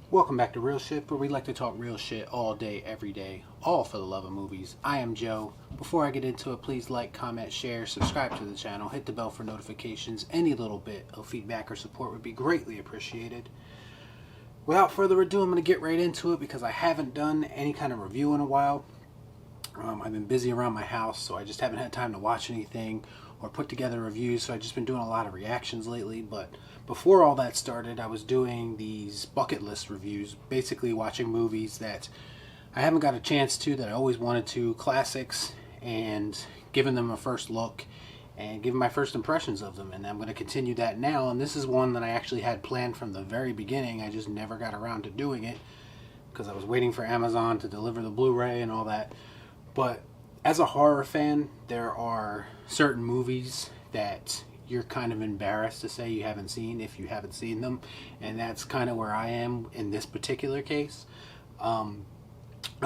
Welcome back to Real Shit, where we like to talk real shit all day, every day, all for the love of movies. I am Joe. Before I get into it, please like, comment, share, subscribe to the channel, hit the bell for notifications. Any little bit of feedback or support would be greatly appreciated. Without further ado, I'm going to get right into it because I haven't done any kind of review in a while. I've been busy around my house, so I just haven't had time to watch anything or put together reviews, so I've just been doing a lot of reactions lately. But before all that started, I was doing these bucket list reviews, basically watching movies that I haven't got a chance to, that I always wanted to, classics, and giving them a first look and giving my first impressions of them. And I'm going to continue that now, and this is one that I actually had planned from the very beginning. I just never got around to doing it because I was waiting for Amazon to deliver the Blu-ray and all that. But as a horror fan, there are certain movies that you're kind of embarrassed to say you haven't seen if you haven't seen them, and that's kind of where I am in this particular case. I'm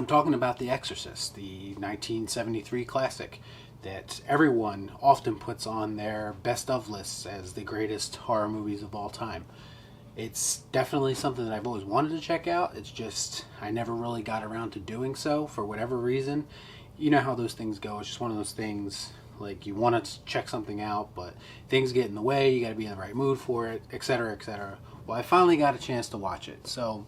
talking about The Exorcist, the 1973 classic that everyone often puts on their best of lists as the greatest horror movies of all time. It's definitely something that I've always wanted to check out. It's just I never really got around to doing so for whatever reason. You know how those things go. It's just one of those things, like you want to check something out, but things get in the way. You got to be in the right mood for it, etc., etc. Well, I finally got a chance to watch it. So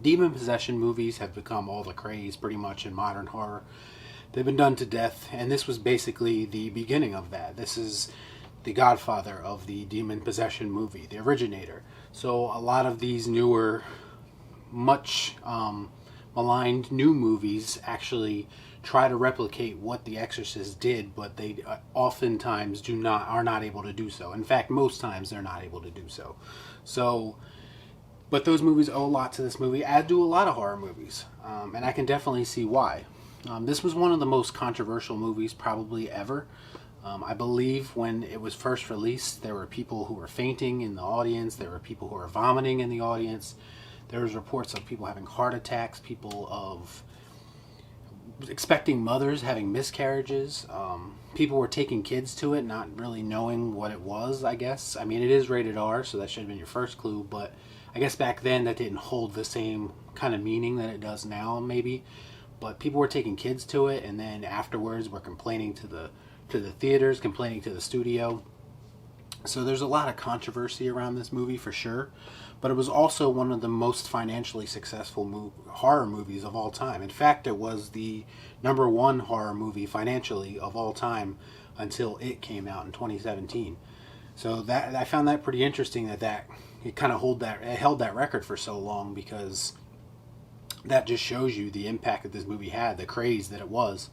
demon possession movies have become all the craze pretty much in modern horror. They've been done to death, and this was basically the beginning of that. This is the godfather of the demon possession movie, the originator. So a lot of these newer, much maligned new movies actually try to replicate what The Exorcist did, but they oftentimes are not able to do so. In fact, most times they're not able to do so. But those movies owe a lot to this movie, as do a lot of horror movies, and I can definitely see why. This was one of the most controversial movies probably ever. I believe when it was first released, there were people who were fainting in the audience. There were people who were vomiting in the audience. There was reports of people having heart attacks, people of expecting mothers having miscarriages. People were taking kids to it, not really knowing what it was, I guess. I mean, it is rated R, so that should have been your first clue, but I guess back then that didn't hold the same kind of meaning that it does now, maybe. But people were taking kids to it, and then afterwards were complaining to the theaters, complaining to the studio. So there's a lot of controversy around this movie for sure, but it was also one of the most financially successful horror movies of all time. In fact, it was the #1 horror movie financially of all time until it came out in 2017. So that I found that pretty interesting that it kind of held that record for so long, because that just shows you the impact that this movie had, the craze that it was,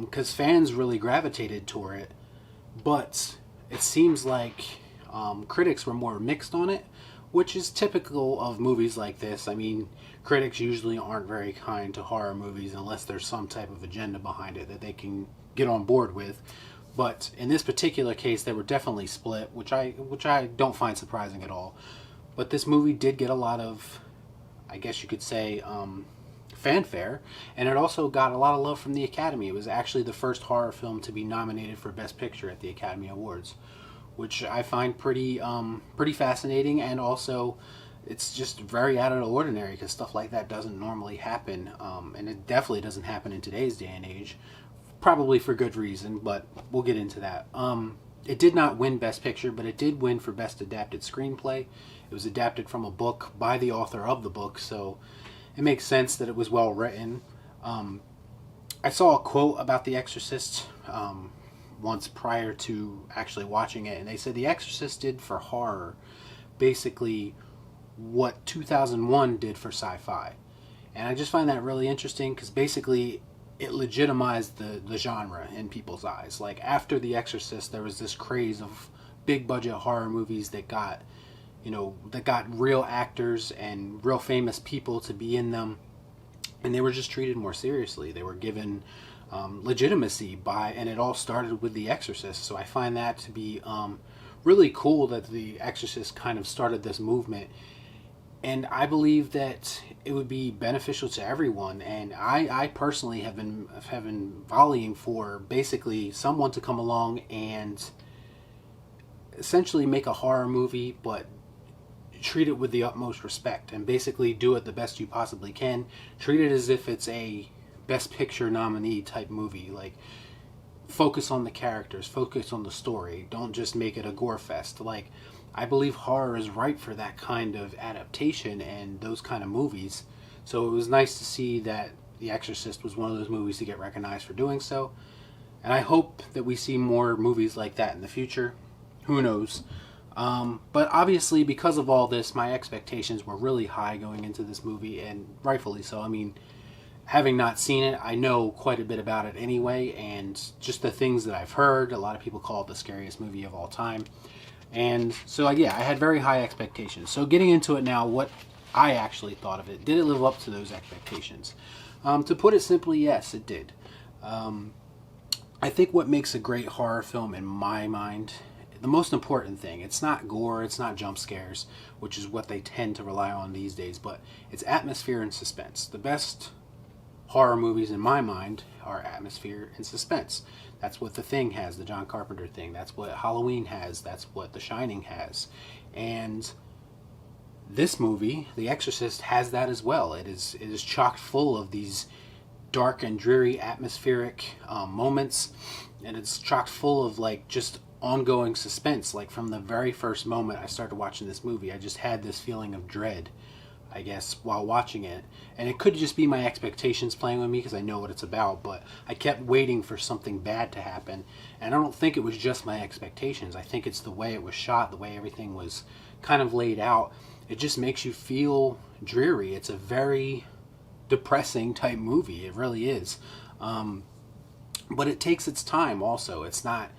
because fans really gravitated toward it, but it seems like critics were more mixed on it, which is typical of movies like this. I mean, critics usually aren't very kind to horror movies unless there's some type of agenda behind it that they can get on board with. But in this particular case, they were definitely split, which I don't find surprising at all. But this movie did get a lot of, I guess you could say, fanfare, and it also got a lot of love from the Academy. It was actually the first horror film to be nominated for Best Picture at the Academy Awards, which I find pretty fascinating, and also it's just very out of the ordinary because stuff like that doesn't normally happen, and it definitely doesn't happen in today's day and age, probably for good reason, but we'll get into that. It did not win Best Picture, but it did win for Best Adapted Screenplay. It was adapted from a book by the author of the book, so it makes sense that it was well written. I saw a quote about The Exorcist once prior to actually watching it, and they said The Exorcist did for horror basically what 2001 did for sci-fi. And I just find that really interesting because basically it legitimized the genre in people's eyes. Like after The Exorcist, there was this craze of big budget horror movies that got real actors and real famous people to be in them, and they were just treated more seriously. They were given legitimacy and it all started with The Exorcist. So I find that to be really cool that The Exorcist kind of started this movement, and I believe that it would be beneficial to everyone. And I personally have been volleying for basically someone to come along and essentially make a horror movie, but treat it with the utmost respect and basically do it the best you possibly can. Treat it as if it's a Best Picture nominee type movie. Like, focus on the characters, focus on the story. Don't just make it a gore fest. Like, I believe horror is ripe for that kind of adaptation and those kind of movies. So it was nice to see that The Exorcist was one of those movies to get recognized for doing so. And I hope that we see more movies like that in the future. Who knows? But obviously, because of all this, my expectations were really high going into this movie, and rightfully so. I mean, having not seen it, I know quite a bit about it anyway, and just the things that I've heard, a lot of people call it the scariest movie of all time. And so, yeah, I had very high expectations. So getting into it now, what I actually thought of it. Did it live up to those expectations? To put it simply, yes, it did. I think what makes a great horror film in my mind, the most important thing, it's not gore, it's not jump scares, which is what they tend to rely on these days, but it's atmosphere and suspense. The best horror movies in my mind are atmosphere and suspense. That's what The Thing has, the John Carpenter thing. That's what Halloween has. That's what The Shining has. And this movie, The Exorcist, has that as well. It is chock full of these dark and dreary atmospheric moments, and it's chock full of like just ongoing suspense. Like from the very first moment I started watching this movie, I just had this feeling of dread, I guess, while watching it. And it could just be my expectations playing with me because I know what it's about, but I kept waiting for something bad to happen. And I don't think it was just my expectations. I think it's the way it was shot, the way everything was kind of laid out. It just makes you feel dreary. It's a very depressing type movie. It really is. But it takes its time also. It's not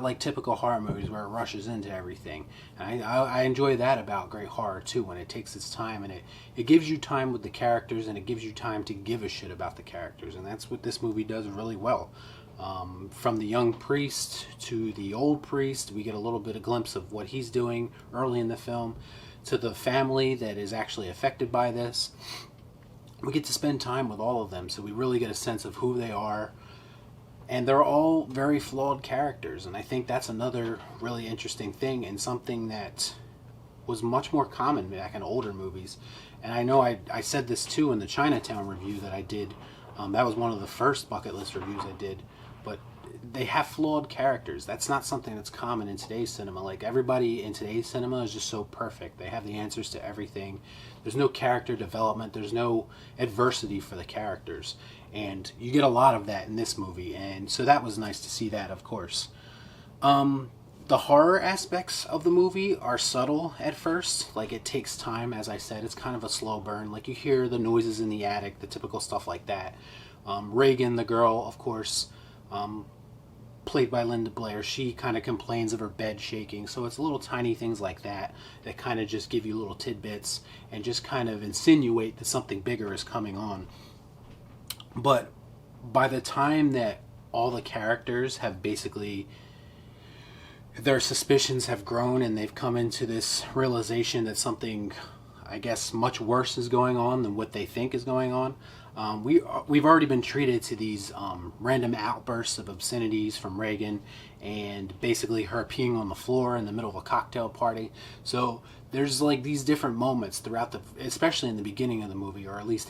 like typical horror movies where it rushes into everything. And I enjoy that about great horror too, when it takes its time and it gives you time with the characters, and it gives you time to give a shit about the characters. And that's what this movie does really well. From the young priest to the old priest, we get a little bit of glimpse of what he's doing early in the film, to the family that is actually affected by this. We get to spend time with all of them, so we really get a sense of who they are. And they're all very flawed characters, and I think that's another really interesting thing, and something that was much more common back in older movies. And I know I said this too in the Chinatown review that I did. That was one of the first bucket list reviews I did. But they have flawed characters. That's not something that's common in today's cinema. Like, everybody in today's cinema is just so perfect. They have the answers to everything. There's no character development. There's no adversity for the characters. And you get a lot of that in this movie. And so that was nice to see that, of course. The horror aspects of the movie are subtle at first. Like, it takes time, as I said. It's kind of a slow burn. Like, you hear the noises in the attic, the typical stuff like that. Reagan, the girl, of course, played by Linda Blair, she kind of complains of her bed shaking. So it's little tiny things like that that kind of just give you little tidbits and just kind of insinuate that something bigger is coming on. But by the time that all the characters have basically, their suspicions have grown and they've come into this realization that something, I guess, much worse is going on than what they think is going on. We've already been treated to these random outbursts of obscenities from Reagan, and basically her peeing on the floor in the middle of a cocktail party. So there's like these different moments throughout especially in the beginning of the movie, or at least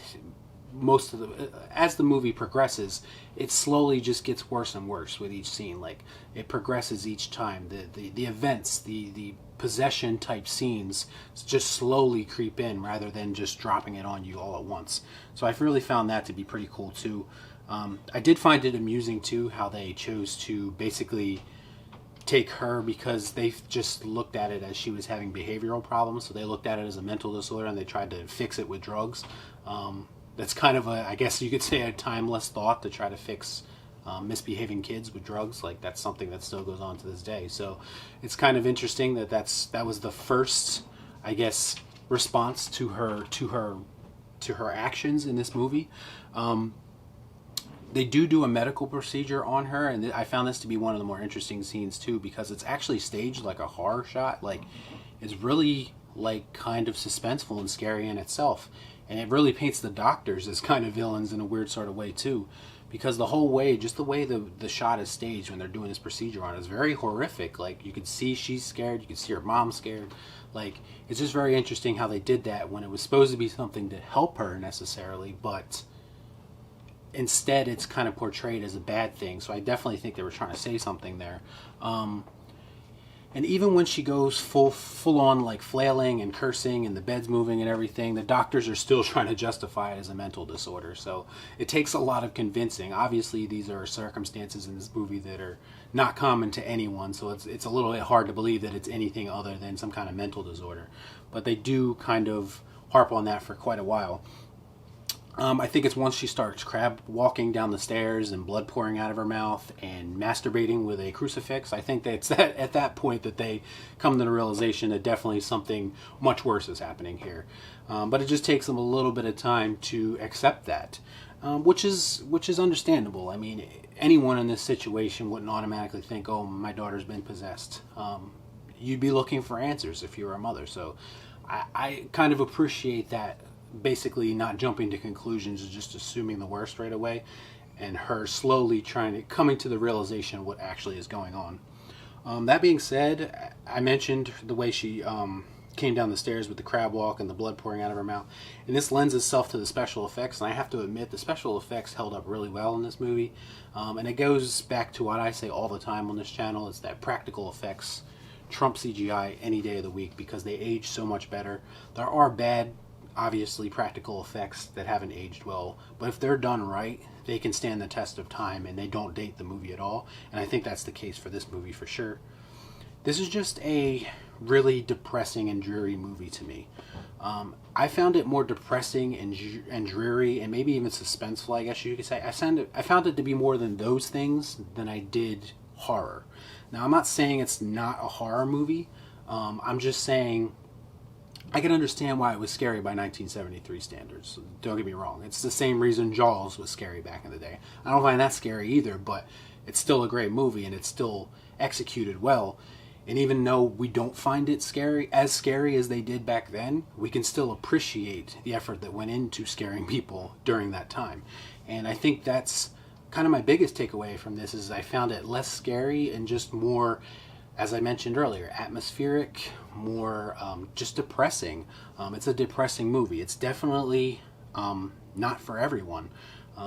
most of as the movie progresses, it slowly just gets worse and worse with each scene. Like, it progresses each time. The events, the possession type scenes just slowly creep in rather than just dropping it on you all at once. So I've really found that to be pretty cool too. I did find it amusing too how they chose to basically take her, because they just looked at it as she was having behavioral problems. So they looked at it as a mental disorder and they tried to fix it with drugs. That's kind of I guess you could say, a timeless thought to try to fix misbehaving kids with drugs. Like, that's something that still goes on to this day. So it's kind of interesting that was the first, I guess, response to her actions in this movie. They do a medical procedure on her, and I found this to be one of the more interesting scenes too, because it's actually staged like a horror shot. Like, it's really like kind of suspenseful and scary in itself. And it really paints the doctors as kind of villains in a weird sort of way too, because the whole way, just the way the shot is staged when they're doing this procedure on it is very horrific. Like, you could see she's scared, you could see her mom scared. Like, it's just very interesting how they did that when it was supposed to be something to help her necessarily, but instead it's kind of portrayed as a bad thing. So I definitely think they were trying to say something there. And even when she goes full on like flailing and cursing and the bed's moving and everything, the doctors are still trying to justify it as a mental disorder. So it takes a lot of convincing. Obviously, these are circumstances in this movie that are not common to anyone, so it's a little bit hard to believe that it's anything other than some kind of mental disorder. But they do kind of harp on that for quite a while. I think it's once she starts crab walking down the stairs and blood pouring out of her mouth and masturbating with a crucifix. I think that's at that point that they come to the realization that definitely something much worse is happening here. But it just takes them a little bit of time to accept that, which is understandable. I mean, anyone in this situation wouldn't automatically think, "Oh, my daughter's been possessed." You'd be looking for answers if you were a mother. So I kind of appreciate that. Basically not jumping to conclusions, just assuming the worst right away, and her slowly coming to the realization of what actually is going on. That being said, I mentioned the way she came down the stairs with the crab walk and the blood pouring out of her mouth, and this lends itself to the special effects, and I have to admit the special effects held up really well in this movie. And it goes back to what I say all the time on this channel: it's that practical effects trump CGI any day of the week, because they age so much better. There are bad, obviously, practical effects that haven't aged well, but if they're done right, they can stand the test of time and they don't date the movie at all. And I think that's the case for this movie for sure. This is just a really depressing and dreary movie to me. I found it more depressing and dreary, and maybe even suspenseful, I guess you could say. I found it to be more than those things than I did horror. Now, I'm not saying it's not a horror movie. I'm just saying I can understand why it was scary by 1973 standards. Don't get me wrong. It's the same reason Jaws was scary back in the day. I don't find that scary either, but it's still a great movie and it's still executed well. And even though we don't find it scary as they did back then, we can still appreciate the effort that went into scaring people during that time. And I think that's kind of my biggest takeaway from this, is I found it less scary and just more, as I mentioned earlier, atmospheric, more just depressing. It's a depressing movie. It's definitely not for everyone.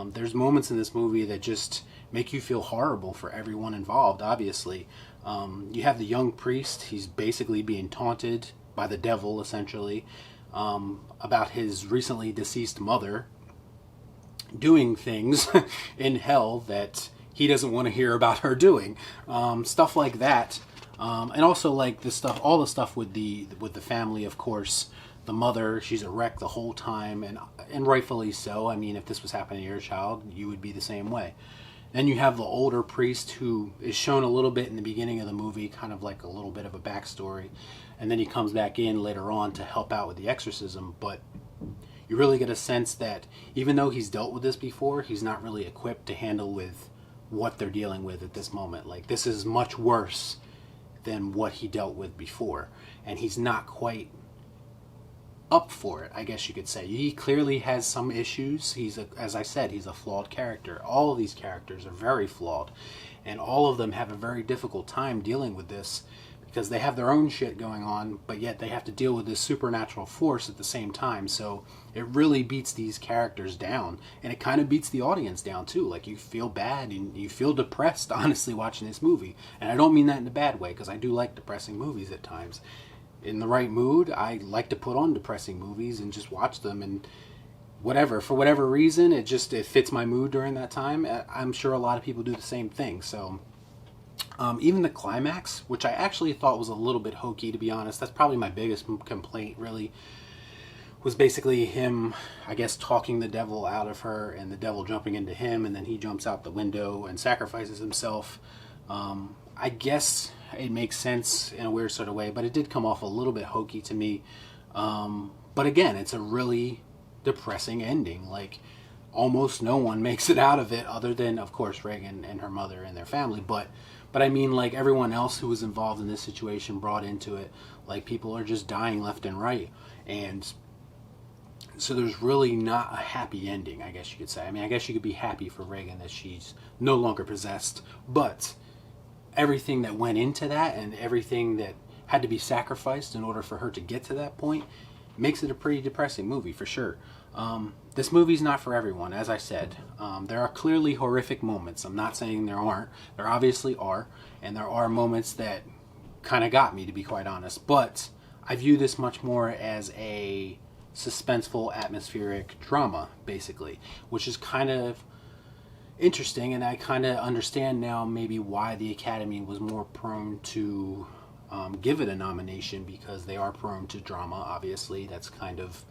There's moments in this movie that just make you feel horrible for everyone involved, obviously. You have the young priest. He's basically being taunted by the devil, essentially, about his recently deceased mother doing things in hell that he doesn't want to hear about her doing. Stuff like that. And also, like, all the stuff with the family, of course. The mother, she's a wreck the whole time, and rightfully so. I mean, if this was happening to your child, you would be the same way. Then you have the older priest, who is shown a little bit in the beginning of the movie, kind of like a little bit of a backstory, and then he comes back in later on to help out with the exorcism. But you really get a sense that even though he's dealt with this before, he's not really equipped to handle with what they're dealing with at this moment. Like, this is much worse than what he dealt with before, and he's not quite up for it, I guess you could say. He clearly has some issues. As I said, he's a flawed character. All of these characters are very flawed, and all of them have a very difficult time dealing with this, because they have their own shit going on, but yet they have to deal with this supernatural force at the same time. So it really beats these characters down, and it kind of beats the audience down too. Like, you feel bad and you feel depressed, honestly, watching this movie. And I don't mean that in a bad way, because I do like depressing movies at times. In the right mood, I like to put on depressing movies and just watch them, and for whatever reason, it fits my mood during that time. I'm sure a lot of people do the same thing. So even the climax, which I actually thought was a little bit hokey, to be honest, that's probably my biggest complaint, really, was basically him, I guess, talking the devil out of her, and the devil jumping into him, and then he jumps out the window and sacrifices himself. I guess it makes sense in a weird sort of way, but it did come off a little bit hokey to me. But again, it's a really depressing ending. Like, almost no one makes it out of it, other than, of course, Reagan and her mother and their family. But I mean, like, everyone else who was involved in this situation, brought into it, like, people are just dying left and right. And so there's really not a happy ending, I guess you could say. I mean, I guess you could be happy for Reagan that she's no longer possessed, but everything that went into that, and everything that had to be sacrificed in order for her to get to that point makes it a pretty depressing movie for sure. This movie's not for everyone, as I said. There are clearly horrific moments. I'm not saying there aren't. There obviously are, and there are moments that kind of got me, to be quite honest. But I view this much more as a suspenseful, atmospheric drama, basically, which is kind of interesting, and I kind of understand now maybe why the Academy was more prone to give it a nomination, because they are prone to drama, obviously. That's kind of,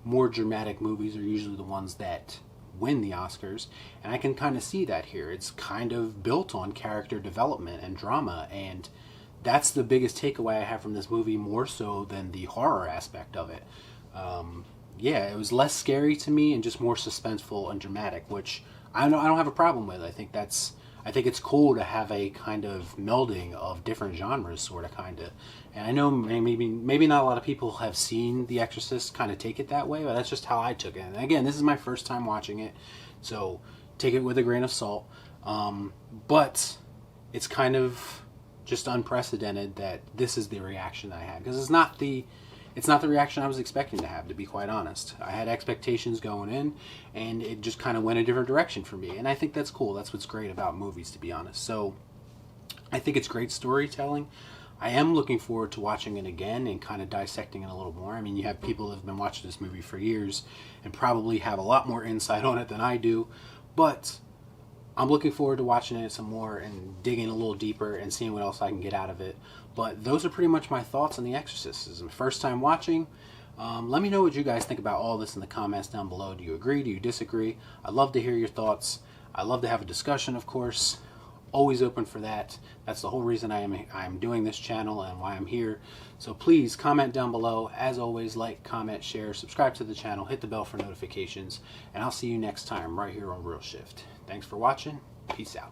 more dramatic movies are usually the ones that win the Oscars, and I can kind of see that here. It's kind of built on character development and drama, and that's the biggest takeaway I have from this movie, more so than the horror aspect of it. Yeah, it was less scary to me and just more suspenseful and dramatic, which I don't have a problem with. I think it's cool to have a kind of melding of different genres, sort of, kind of. And I know maybe not a lot of people have seen The Exorcist kind of take it that way, but that's just how I took it. And again, this is my first time watching it, so take it with a grain of salt. But it's kind of just unprecedented that this is the reaction I had, because it's not the reaction I was expecting to have, to be quite honest. I had expectations going in, and it just kind of went a different direction for me. And I think that's cool. That's what's great about movies, to be honest. So I think it's great storytelling. I am looking forward to watching it again and kind of dissecting it a little more. I mean, you have people that have been watching this movie for years and probably have a lot more insight on it than I do. But I'm looking forward to watching it some more and digging a little deeper and seeing what else I can get out of it. But those are pretty much my thoughts on The Exorcist. This is my first time watching. Let me know what you guys think about all this in the comments down below. Do you agree? Do you disagree? I'd love to hear your thoughts. I'd love to have a discussion, of course. Always open for that. That's the whole reason I'm doing this channel and why I'm here. So please comment down below. As always, like, comment, share, subscribe to the channel, hit the bell for notifications, and I'll see you next time right here on Real Shift. Thanks for watching. Peace out.